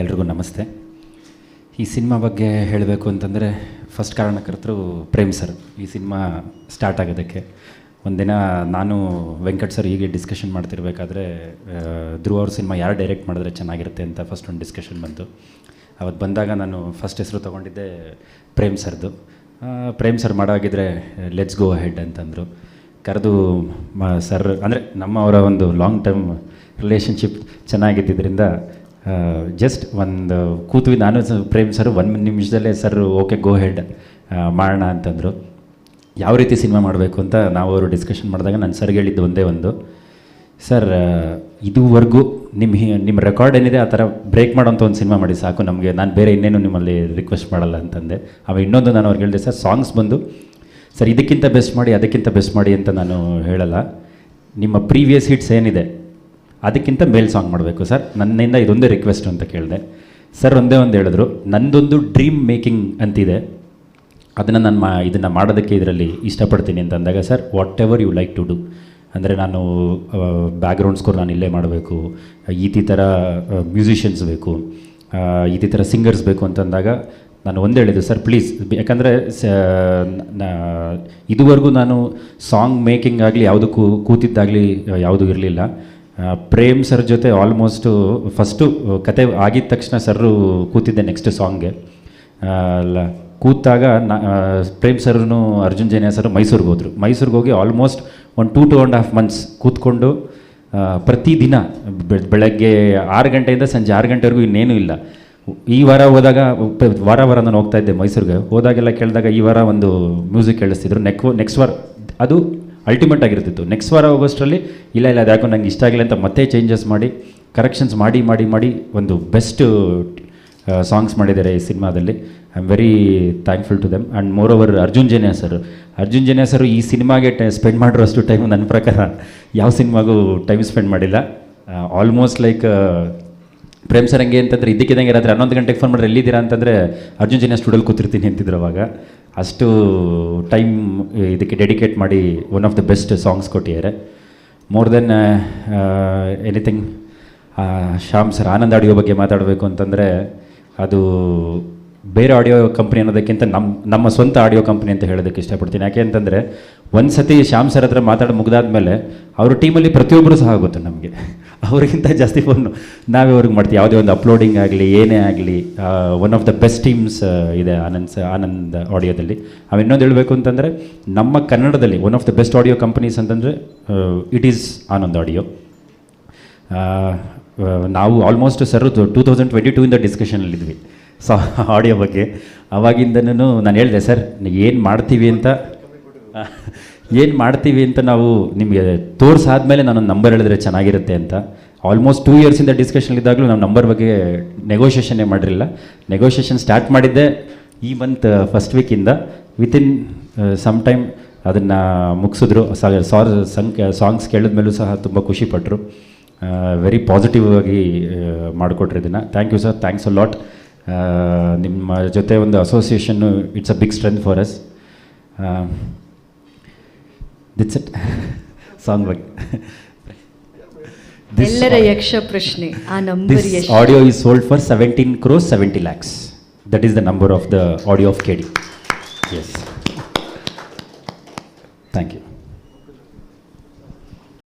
ಎಲ್ರಿಗೂ ನಮಸ್ತೆ. ಈ ಸಿನಿಮಾ ಬಗ್ಗೆ ಹೇಳಬೇಕು ಅಂತಂದರೆ ಫಸ್ಟ್ ಕಾರಣಕರ್ತರು ಪ್ರೇಮ್ ಸರ್. ಈ ಸಿನಿಮಾ ಸ್ಟಾರ್ಟ್ ಆಗೋದಕ್ಕೆ ಒಂದಿನ ನಾನು ವೆಂಕಟ್ ಸರ್ ಹೀಗೆ ಡಿಸ್ಕಷನ್ ಮಾಡ್ತಿರ್ಬೇಕಾದ್ರೆ ಧ್ರುವ ಅವ್ರ ಸಿನಿಮಾ ಯಾರು ಡೈರೆಕ್ಟ್ ಮಾಡಿದ್ರೆ ಚೆನ್ನಾಗಿರುತ್ತೆ ಅಂತ ಫಸ್ಟ್ ಒಂದು ಡಿಸ್ಕಷನ್ ಬಂತು. ಅವತ್ತು ಬಂದಾಗ ನಾನು ಫಸ್ಟ್ ಹೆಸರು ತೊಗೊಂಡಿದ್ದೆ ಪ್ರೇಮ್ ಸರ್ದು. ಪ್ರೇಮ್ ಸರ್ ಮಾಡೋಗಿದ್ರೆ ಲೆಟ್ಸ್ ಗೋ ಅಹೆಡ್ ಅಂತಂದರು. ಕರೆದು ಸರ್ ಅಂದರೆ ನಮ್ಮವರ ಒಂದು ಲಾಂಗ್ ಟರ್ಮ್ ರಿಲೇಷನ್ಶಿಪ್ ಚೆನ್ನಾಗಿದ್ದರಿಂದ ಜಸ್ಟ್ ಒಂದು ಕೂತ್ವಿ ನಾನು ಪ್ರೇಮ್ ಸರ್ 1 ನಿಮಿಷದಲ್ಲೇ ಸರ್ ಓಕೆ ಗೋ ಹೆಡ್ ಮಾಡೋಣ ಅಂತಂದರು. ಯಾವ ರೀತಿ ಸಿನಿಮಾ ಮಾಡಬೇಕು ಅಂತ ನಾವು ಅವರು ಡಿಸ್ಕಷನ್ ಮಾಡಿದಾಗ ನಾನು ಸರ್ಗೆ ಹೇಳಿದ್ದು ಒಂದೇ ಒಂದು, ಸರ್ ಇದುವರೆಗೂ ನಿಮ್ಮ ರೆಕಾರ್ಡ್ ಏನಿದೆ ಆ ಥರ ಬ್ರೇಕ್ ಮಾಡೋಂಥ ಒಂದು ಸಿನಿಮಾ ಮಾಡಿ ಸಾಕು ನಮಗೆ, ನಾನು ಬೇರೆ ಇನ್ನೇನು ನಿಮ್ಮಲ್ಲಿ ರಿಕ್ವೆಸ್ಟ್ ಮಾಡಲ್ಲ ಅಂತಂದೆ. ಆಮೇಲೆ ಇನ್ನೊಂದು ನಾನು ಅವ್ರಿಗೆ ಹೇಳಿದೆ, ಸರ್ ಸಾಂಗ್ಸ್ ಬಂದು ಸರ್ ಇದಕ್ಕಿಂತ ಬೆಸ್ಟ್ ಮಾಡಿ ಅದಕ್ಕಿಂತ ಬೆಸ್ಟ್ ಮಾಡಿ ಅಂತ ನಾನು ಹೇಳಲ್ಲ, ನಿಮ್ಮ ಪ್ರೀವಿಯಸ್ ಹಿಟ್ಸ್ ಏನಿದೆ ಅದಕ್ಕಿಂತ ಮೇಲ್ ಸಾಂಗ್ ಮಾಡಬೇಕು ಸರ್, ನನ್ನಿಂದ ಇದೊಂದೇ ರಿಕ್ವೆಸ್ಟ್ ಅಂತ ಕೇಳಿದೆ. ಸರ್ ಒಂದೇ ಒಂದು ಹೇಳಿದ್ರು, ನಂದೊಂದು ಡ್ರೀಮ್ ಮೇಕಿಂಗ್ ಅಂತಿದೆ, ಅದನ್ನು ನಾನು ಇದನ್ನು ಮಾಡೋದಕ್ಕೆ ಇದರಲ್ಲಿ ಇಷ್ಟಪಡ್ತೀನಿ ಅಂತ ಅಂದಾಗ, sir whatever you like to do, ಅಂದರೆ ನಾನು ಬ್ಯಾಕ್ಗ್ರೌಂಡ್ ಸ್ಕೋರ್ ನಾನು ಇಲ್ಲೇ ಮಾಡಬೇಕು, ಈ ಥರ ಮ್ಯೂಸಿಷಿಯನ್ಸ್ ಬೇಕು, ಈ ಥರ ಸಿಂಗರ್ಸ್ ಬೇಕು ಅಂತಂದಾಗ ನಾನು ಒಂದೇ ಹೇಳಿದ್ದು, ಸರ್ ಪ್ಲೀಸ್, ಯಾಕಂದರೆ ಇದುವರೆಗೂ ನಾನು ಸಾಂಗ್ ಮೇಕಿಂಗ್ ಆಗಲಿ ಯಾವುದಕ್ಕೂ ಕೂತಿದ್ದಾಗಲಿ ಯಾವುದೂ ಇರಲಿಲ್ಲ. ಪ್ರೇಮ್ ಸರ್ ಜೊತೆ ಆಲ್ಮೋಸ್ಟು ಫಸ್ಟು ಕತೆ ಆಗಿದ ತಕ್ಷಣ ಸರ್ರು ಕೂತಿದ್ದೆ ನೆಕ್ಸ್ಟ್ ಸಾಂಗ್ಗೆ. ಕೂತಾಗ ಪ್ರೇಮ್ ಸರ್ನು ಅರ್ಜುನ್ ಜನ್ಯ ಸರ್ ಮೈಸೂರಿಗೆ ಹೋದರು. ಮೈಸೂರಿಗೆ ಹೋಗಿ ಆಲ್ಮೋಸ್ಟ್ ಒಂದು 2.5 months ಕೂತ್ಕೊಂಡು ಪ್ರತಿದಿನ ಬೆಳಗ್ಗೆ 6 ಗಂಟೆಯಿಂದ ಸಂಜೆ 6 ಗಂಟೆವರೆಗೂ ಇನ್ನೇನೂ ಇಲ್ಲ. ಈ ವಾರ ಹೋದಾಗ ವಾರ ನಾನು ಹೋಗ್ತಾ ಇದ್ದೆ ಮೈಸೂರಿಗೆ, ಹೋದಾಗೆಲ್ಲ ಕೇಳಿದಾಗ ಈ ವಾರ ಒಂದು ಮ್ಯೂಸಿಕ್ ಕೇಳಿಸ್ತಿದ್ರು, ನೆಕ್ಸ್ಟ್ ವಾರ ಅದು ಅಲ್ಟಿಮೇಟ್ ಆಗಿರ್ತಿತ್ತು. ನೆಕ್ಸ್ಟ್ ವಾರ ಹೋಗೋಷ್ಟರಲ್ಲಿ ಇಲ್ಲ ಅದು ಯಾಕೋ ನಂಗೆ ಇಷ್ಟ ಆಗಿಲ್ಲ ಅಂತ ಮತ್ತೆ ಚೇಂಜಸ್ ಮಾಡಿ ಕರೆಕ್ಷನ್ಸ್ ಮಾಡಿ ಮಾಡಿ ಮಾಡಿ ಒಂದು ಬೆಸ್ಟ್ ಸಾಂಗ್ಸ್ ಮಾಡಿದ್ದಾರೆ ಈ ಸಿನಿಮಾದಲ್ಲಿ. I am very thankful to them. And moreover Arjun Janya sir ಈ ಸಿನಿಮಾಗೆ ಸ್ಪೆಂಡ್ ಮಾಡಿರೋಷ್ಟು ಟೈಮು ನನ್ನ ಪ್ರಕಾರ ಯಾವ ಸಿನಿಮಾಗೂ ಟೈಮ್ ಸ್ಪೆಂಡ್ ಮಾಡಿಲ್ಲ. ಆಲ್ಮೋಸ್ಟ್ ಲೈಕ್ ಪ್ರೇಮ್ ಸರ್ ಹಂಗೆ ಅಂತಂದರೆ ಇದ್ದಕ್ಕಿದ್ದಂಗೆ ರಾತ್ರಿ 11 ಗಂಟೆಗೆ ಫೋನ್ ಮಾಡಿದ್ರೆ ಎಲ್ಲಿದ್ದೀರಾ ಅಂತಂದರೆ ಅರ್ಜುನ್ ಜನ್ಯ ಸ್ಟುಡಿಯೋಲ್ಲಿ ಕೂತಿರ್ತೀನಿ ಅಂತಿದ್ರು. ಅವಾಗ ಅಷ್ಟು ಟೈಮ್ ಇದಕ್ಕೆ ಡೆಡಿಕೇಟ್ ಮಾಡಿ one of the best songs ಕೊಟ್ಟಿದ್ದಾರೆ. More than anything Shyam sir Anand audio ಬಗ್ಗೆ ಮಾತಾಡಬೇಕು ಅಂತಂದರೆ ಅದು ಬೇರೆ ಆಡಿಯೋ ಕಂಪ್ನಿ ಅನ್ನೋದಕ್ಕಿಂತ ನಮ್ಮ ಸ್ವಂತ ಆಡಿಯೋ ಕಂಪ್ನಿ ಅಂತ ಹೇಳೋದಕ್ಕೆ ಇಷ್ಟಪಡ್ತೀನಿ. ಯಾಕೆ ಅಂತಂದರೆ ಒಂದು ಸತಿ ಶ್ಯಾಮ್ ಸರ್ ಹತ್ರ ಮಾತಾಡಿ ಮುಗಿದಾದ್ಮೇಲೆ ಅವ್ರ ಟೀಮಲ್ಲಿ ಪ್ರತಿಯೊಬ್ಬರು ಸಹ ಆಗುತ್ತೆ ನಮಗೆ, ಅವ್ರಿಗಿಂತ ಜಾಸ್ತಿ ಫೋನು ನಾವೇ ಅವ್ರಿಗೆ ಮಾಡ್ತೀವಿ. ಯಾವುದೇ ಒಂದು ಅಪ್ಲೋಡಿಂಗ್ ಆಗಲಿ ಏನೇ ಆಗಲಿ one of the best teams ಇದೆ ಆನಂದ್ ಆಡಿಯೋದಲ್ಲಿ. ಅವು ಇನ್ನೊಂದು ಹೇಳಬೇಕು ಅಂತಂದರೆ ನಮ್ಮ ಕನ್ನಡದಲ್ಲಿ one of the best audio companies ಅಂತಂದರೆ ಇಟ್ ಈಸ್ ಆನಂದ್ ಆಡಿಯೋ. ನಾವು ಆಲ್ಮೋಸ್ಟ್ ಸರ್ 2022 ಡಿಸ್ಕಷನಲ್ಲಿದ್ವಿ ಆಡಿಯೋ ಬಗ್ಗೆ. ಅವಾಗಿಂದನೂ ನಾನು ಹೇಳಿದೆ, ಸರ್ ಏನು ಮಾಡ್ತೀವಿ ಅಂತ ನಾವು ನಿಮಗೆ ತೋರಿಸಾದ್ಮೇಲೆ ನಾನೊಂದು ನಂಬರ್ ಹೇಳಿದ್ರೆ ಚೆನ್ನಾಗಿರುತ್ತೆ ಅಂತ. ಆಲ್ಮೋಸ್ಟ್ 2 yearsಯಿಂದ ಡಿಸ್ಕಷನ್ಲಿದ್ದಾಗಲೂ ನಾವು ನಂಬರ್ ಬಗ್ಗೆ ನೆಗೋಷಿಯೇಷನ್ನೇ ಮಾಡಿರಲಿಲ್ಲ. ನೆಗೋಷಿಯೇಷನ್ ಸ್ಟಾರ್ಟ್ ಮಾಡಿದ್ದೆ ಈ ಮಂತ್ ಫಸ್ಟ್ ವೀಕಿಂದ. ವಿತಿನ್ ಸಮ್ ಟೈಮ್ ಅದನ್ನು ಮುಗಿಸಿದ್ರು. ಸಾಂಗ್ಸ್ ಕೇಳಿದ್ಮೇಲೂ ಸಹ ತುಂಬ ಖುಷಿಪಟ್ಟರು. ವೆರಿ ಪಾಸಿಟಿವ್ ಆಗಿ ಮಾಡಿಕೊಟ್ರಿ ಇದನ್ನು. Thank you sir, thanks a lot. ನಿಮ್ಮ ಜೊತೆ ಒಂದು association it's a big strength for us. That's it song ಬಗ್ಗೆ. ಎಲ್ಲರ ಯಕ್ಷ ಪ್ರಶ್ನೆ ಆ ನಂಬರ್ ಎಷ್ಟು? Audio is sold for 17 crores 70 lakhs. That is the number of the audio of KD. Yes, thank you.